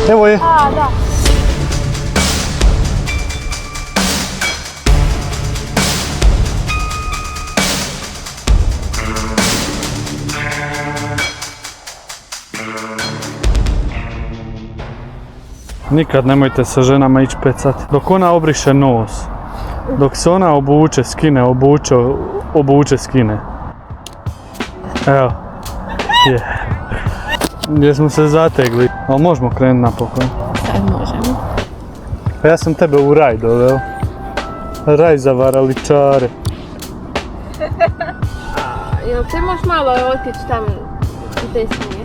Evo je. A, da. Nikad nemojte sa ženama ići pecat. Dok ona obriše nos. Dok se ona obuče, skine, obuče, skine. Evo. Gdje smo se zategli. Ali možemo krenuti napokon. Sad možemo. Pa ja sam tebe u raj doveo. Raj za varaličare. Jel ti možeš malo otići tamo desnije?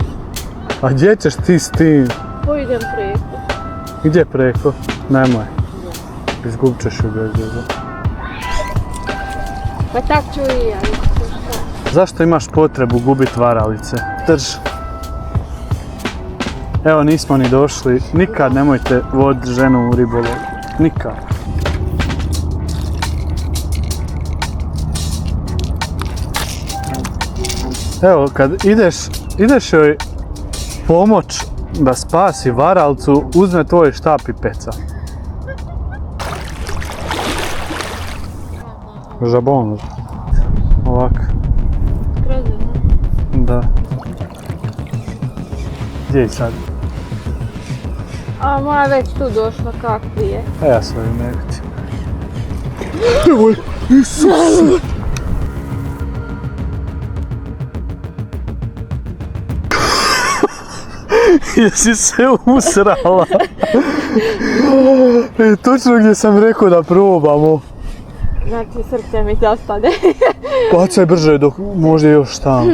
A gdje ćeš ti s tim? Pojdem preko. Gdje preko? Nemoj. Izgubit ćeš ju bez veze. Pa tak ću i ja. Zašto imaš potrebu gubit varalice? Drž. Evo nismo ni došli. Nikad nemojte voditi ženu u ribolov. Nikad. Evo kad ideš joj pomoć da spasi varalcu, uzme tvoj štap i peca. Žabon. Ovak. Da. Gdje je sad? A moja već tu došla, kak ti je? A ja svoju ne vidim. Evo je, Isus! Jesi se usrala? Točno gdje sam rekao da probamo. Znači srce mi zastane. Bacaj brže dok može još tamo.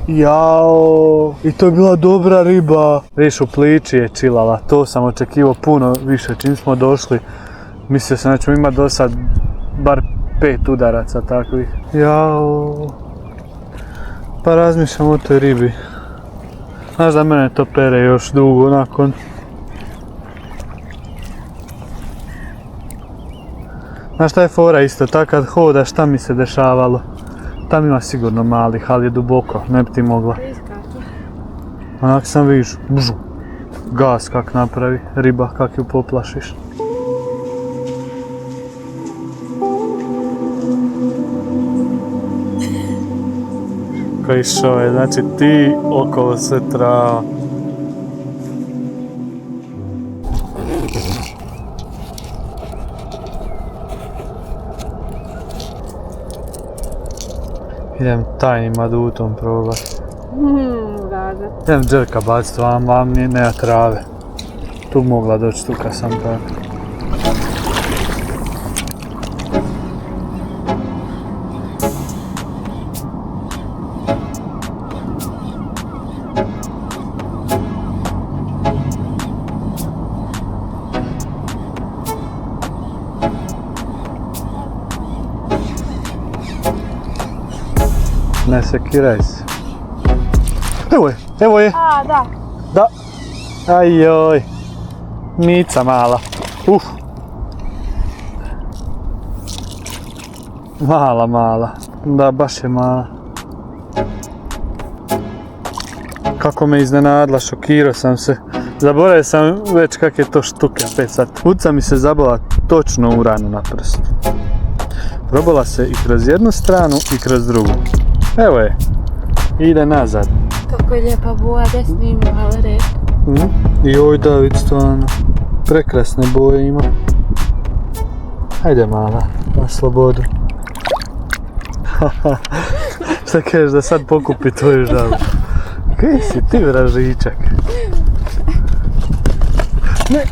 Jao, i to je bila dobra riba. Viš u pliči je čilala, to sam očekivao puno više čim smo došli. Mislio sam da ćemo imati do sad bar 5 udaraca takvih. Jao, pa razmišljam o toj ribi. Znaš da mene to pere još dugo nakon. Znaš šta je fora isto, tak kad hodaš šta mi se dešavalo. Tam ima sigurno malih, ali je duboko, ne bi ti mogla. Onak sam viš, bžu, gas kak napravi, riba kak ju poplašiš. Koji šo je, znači ti okolo sve trava. Idem tajnim adutom probati. Rada. Idem džerka baciti, vam nema trave. Tu bi mogla doći tu kad sam tako. Ne sekiraj se. Evo je. A, da. Da. Ajoj. Mica mala. Mala. Da, baš je mala. Kako me iznenadila, šokirao sam se. Zaboravio sam već kak je to štuka, 5 sati. Uca mi se zabila točno u ranu na prstu. Probala se i kroz jednu stranu i kroz drugu. Evo je, ide nazad. Kako je lijepa boja, da snimim red. I oj da, vidi stvarno, prekrasne boje ima. Ajde mala, na slobodu. Šta kažeš da sad pokupi tvoju žalu? Kaj si ti vražičak? Ne.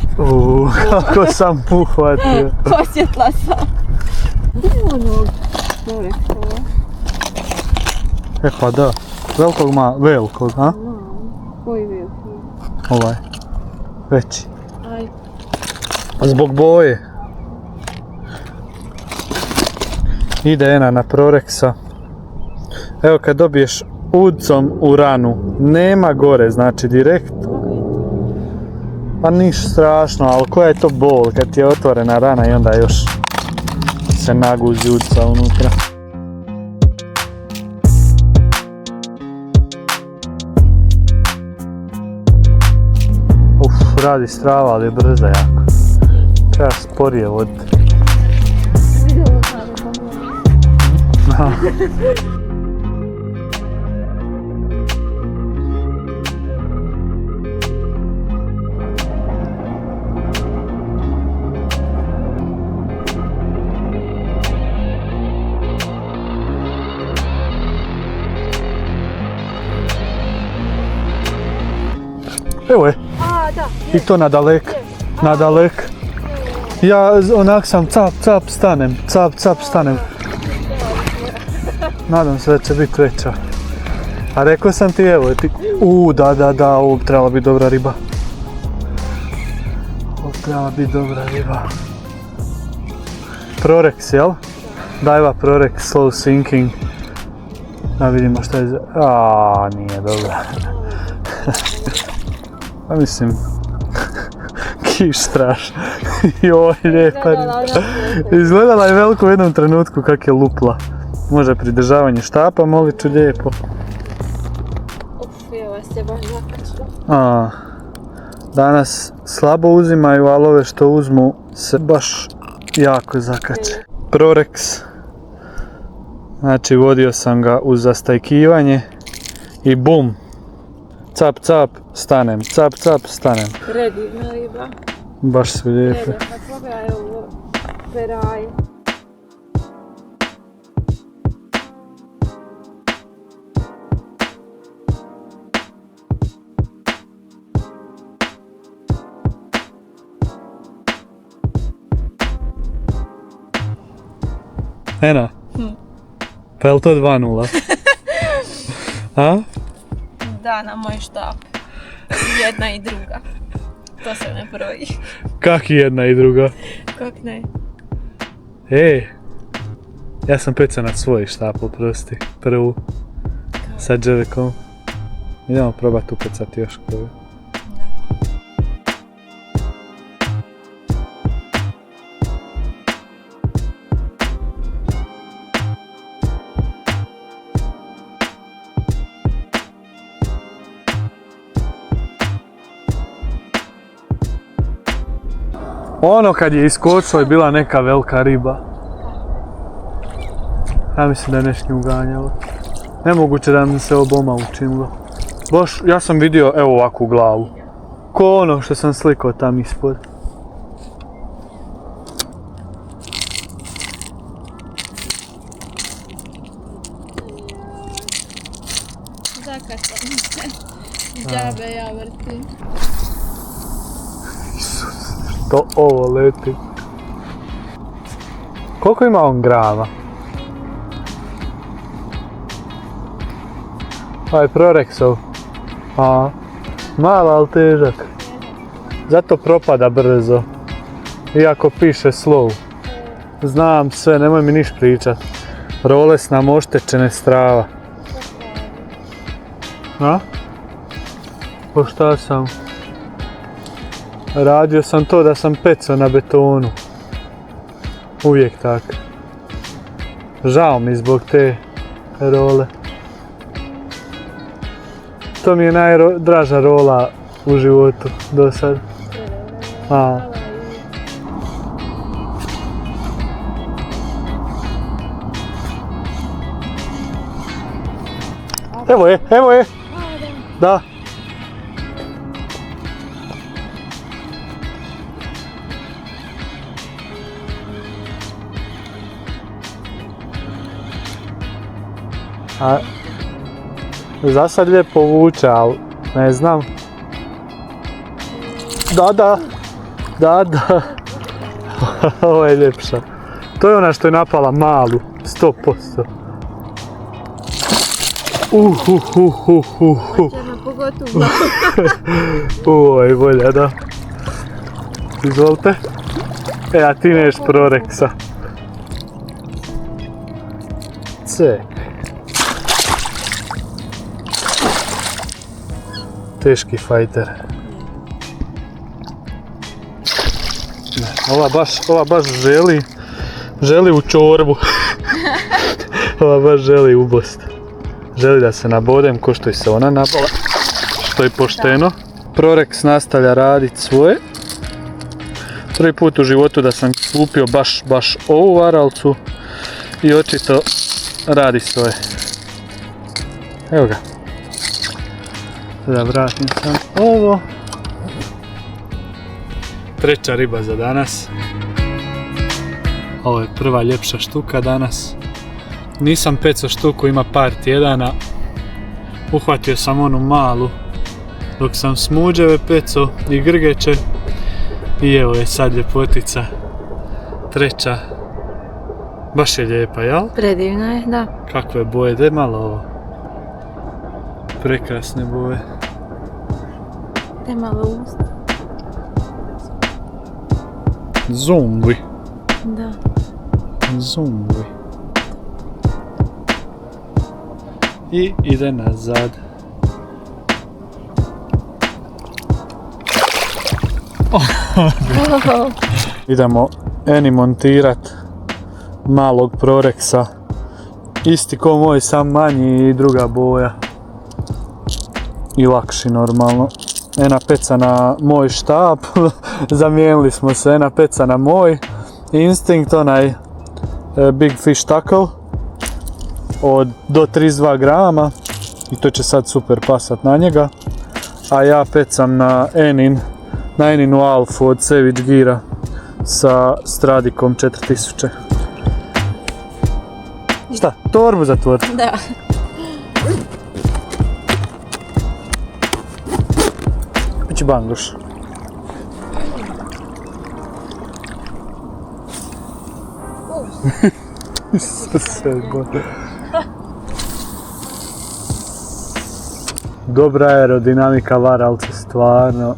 Kako sam uhvatio. Osjetla sam. E pa da, velikog, a? Koji veliki? Ovaj, veći. Aj. Zbog boje. Ide jedna na proreksa. Evo kad dobiješ udcom u ranu, nema gore, znači direkt. Pa niš strašno, ali koja je to bol kad ti je otvorena rana i onda još se naguzi udca unutra. radi strava, ali je brza jako. Treba sporije voditi. Vidjela kada pomogla. Evo je, A, da. i to nadalek, nadalek. Ja onak sam cap stanem. Nadam se da će biti veća. A rekao sam ti, evo ti, da, ovo bi trebala biti dobra riba. Ovo bi trebala biti dobra riba. Prorex, jel? Dajva Prorex, slow sinking. Da vidimo šta je za... nije dobra. Pa mislim, kiš straš. Joj, lijepa riba. Izgledala je veliko u jednom trenutku kak je lupla. Može pridržavanje štapa, molit ću lijepo. Evo se baš zakačila. Danas slabo uzimaju, ali ove što uzmu se baš jako zakače. Prorex. Znači vodio sam ga uz zastajkivanje i bum. Cap, stanem, cap, stanem. Predivna riba. Baš su lijepe. Pa pogledaj ovo peraje. Ena, pa je li to 2-0? A? Da, na moj štap. Jedna i druga. To se ne broji. Kak jedna i druga? Kak ne? Ja sam pecao na svoj štap, oprosti. Prvu. Sa dževekom. Idemo probati upecati još koju. Ono kad je iskočilo je bila neka velika riba. Ja mislim da je nešto uganjalo. Nemoguće da mi se oboma učinilo. Baš, ja sam vidio evo ovakvu glavu. Ko ono što sam slikao tam ispod. Zakačam se. Džabe ja vrtim. To ovo leti. Koliko ima on grama? Ovaj Prorexov. Mala, ali težak. Zato propada brzo. Iako piše slow. Znam sve, nemoj mi niš pričat. Roles nam oštećene strava. Po šta sam? Radio sam to da sam pecao na betonu. Uvijek tak. Žao mi zbog te role. To mi je najdraža rola u životu do sad. Evo je. Da. Za sad lijepo vuče, ali ne znam. Da. Ovo je ljepša. To je ona što je napala malu, 100%. Pogotovo. Ovo je bolja, da. Izvolite. A ti neš Prorexa. Cek. Teški fajter. Ova baš želi u čorbu. Ova baš želi ubost. Želi da se nabodem ko što i se ona nabala. Što je pošteno. Prorex nastavlja raditi svoje. Prvi put u životu da sam kupio baš ovu varalcu i očito radi svoje. Evo ga. Da vratim sam ovo. Treća riba za danas. Ovo je prva ljepša štuka danas. Nisam pecao štuku, ima par tjedana. Uhvatio sam onu malu dok sam smuđeve pecao i grgeće. I evo je sad ljepotica. Treća. Baš je lijepa, jel? Predivna je, da. Kakve boje, daj malo ovo. Prekrasne boje. Te malo usta. Zombi. Da. Zombi. I ide nazad. Idemo Eni montirat malog Prorexa. Isti ko moj, sam manji i druga boja. I lakši normalno. Ena peca na moj štap, zamijenili smo se, Ena peca na moj Instinct, onaj Big Fish Tackle do 32 grama i to će sad super pasat na njega. A ja pecam na Eninu Alfu od Savage Geara sa Stradikom 4000. Šta, torbu zatvori? Da. Biće bangoš. Dobra aerodinamika varalca, stvarno.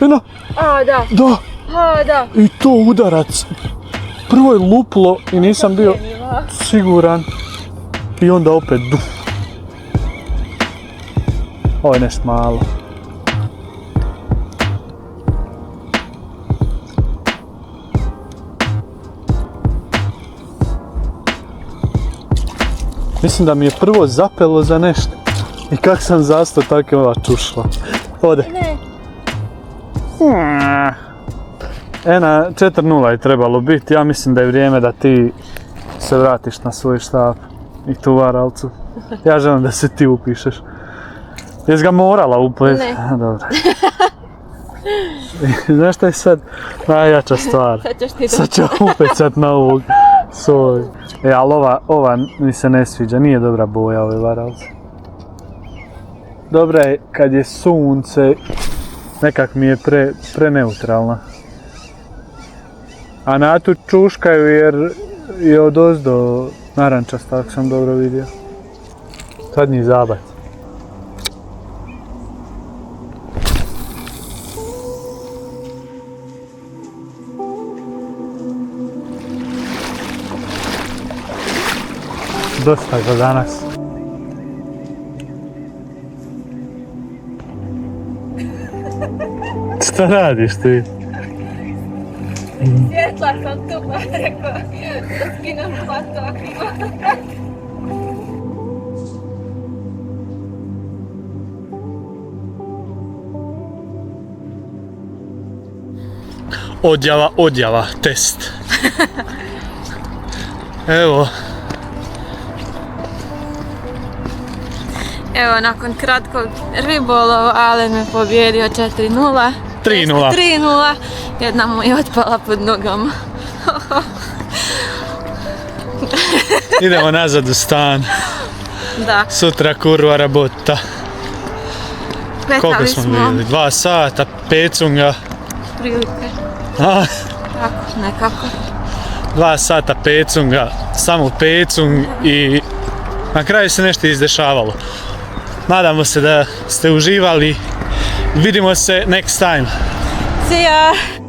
Ena! A, da. Da! A, da. I to udarac. Prvo je luplo i nisam bio siguran. I onda opet duf. Ovo je nešto malo. Mislim da mi je prvo zapelo za nešto. I kak sam zastao, tako je ova čušla. Ode. Ne. Ena, 4:0 je trebalo biti. Ja mislim da je vrijeme da ti se vratiš na svoj štap i tu varalcu. Ja želim da se ti upišeš. Jesi ga morala uplet? Ne. Dobro. Znaš šta je sad najjača stvar? Sad ćeš ti Sad ću upecat na ovog svoj. Ali ova mi se ne sviđa, nije dobra boja ove varalce. Dobra je kad je sunce, nekak mi je preneutralna. A na tu čuškaju jer je odozdo narančasta, ako sam dobro vidio. Zadnji zabac. Dosta za danas. Šta radiš ti? Svjetla sam tu, pa rekao da skinem plato akrivo. Odjava, test. Evo. Evo, nakon kratkog ribolova, Alen me pobijedio 4:0. 3:0. 3:0. Jedna mu je otpala pod nogama. Idemo nazad u stan. Da, Sutra kurva rabota. Koliko petali smo smo bili? 2 sata, pecunga. prilike. A, Tako, nekako. 2 sata pecunga, samo pecung i na kraju se nešto izdešavalo. Nadamo se da ste uživali. Vidimo se next time. See ya!